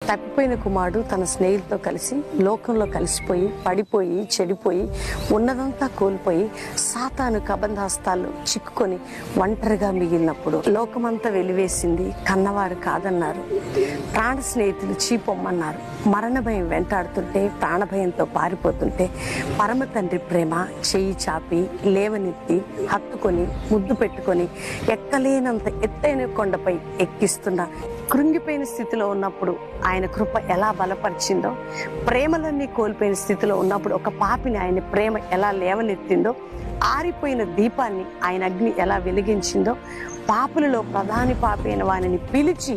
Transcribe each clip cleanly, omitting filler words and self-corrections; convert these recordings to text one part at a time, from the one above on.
తప్పిపోయిన కుమారుడు తన స్నేహితులతో కలిసి లోకంలో కలిసిపోయి పడిపోయి చెడిపోయి ఉన్నదంతా కోల్పోయి సాతాను కబంధాస్తాల్లో చిక్కుకొని ఒంటరిగా మిగిలినప్పుడు లోకమంతా వెలివేసింది, కన్నవారు కాదన్నారు, ప్రాణ స్నేహితులు చీపొమ్మన్నారు, మరణ భయం వెంటాడుతుంటే ప్రాణభయంతో పారిపోతుంటే పరమ తండ్రి ప్రేమ చెయ్యి చాపి లేవనెత్తి హత్తుకొని ముద్దు పెట్టుకొని ఎక్కలేనంత ఎత్తైన కొండపై ఎక్కిస్తున్న కృంగిపోయిన స్థితిలో ఉన్నప్పుడు ఆయన కృప ఎలా బలపరిచిందో, ప్రేమలన్నీ కోల్పోయిన స్థితిలో ఉన్నప్పుడు ఒక పాపిని ఆయన ప్రేమ ఎలా లేవనెత్తిందో, ఆరిపోయిన దీపాన్ని ఆయన అగ్ని ఎలా వెలిగించిందో, పాపులలో ప్రధాని పాపి అయిన వారిని పిలిచి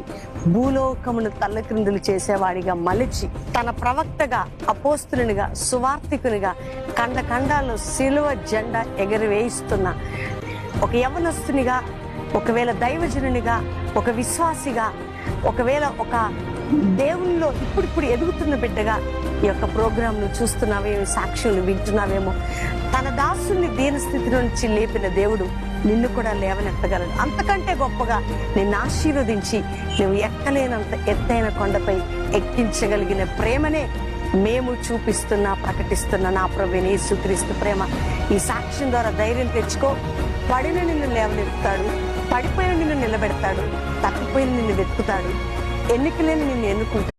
భూలోకమును తల్లక్రిందులు చేసేవాడిగా మలిచి తన ప్రవక్తగా అపోస్తులునిగా సువార్థికునిగా ఖండ ఖండాల్లో సిలువ జెండా ఎగరవేయిస్తున్న ఒక యవనస్తునిగా, ఒకవేళ దైవజనునిగా, ఒక విశ్వాసిగా, ఒకవేళ ఒక దేవునిలో ఇప్పుడిప్పుడు ఎదుగుతున్న బిడ్డగా ఈ యొక్క ప్రోగ్రాంను చూస్తున్నావేమో, సాక్ష్యాలు వింటున్నావేమో. తన దాసుల్ని దీన స్థితి నుంచి లేపిన దేవుడు నిన్ను కూడా లేవనెత్తగలడు. అంతకంటే గొప్పగా నిన్ను ఆశీర్వదించి నువ్వు ఎక్కలేనంత ఎత్తైన కొండపై ఎక్కించగలిగిన ప్రేమనే మేము చూపిస్తున్నా ప్రకటిస్తున్న నా ప్రభువైన యేసుక్రీస్తు ప్రేమ. ఈ సాక్ష్యం ద్వారా ధైర్యం తెచ్చుకో. పడిన నిన్ను లేవనెత్తుతాడు, పడిపోయిన నిన్ను నిలబెడతాడు, తప్పిపోయిన నిన్ను వెతుకుతాడు, ఎన్నికలేని నిన్ను ఎన్నుకుంటాడు.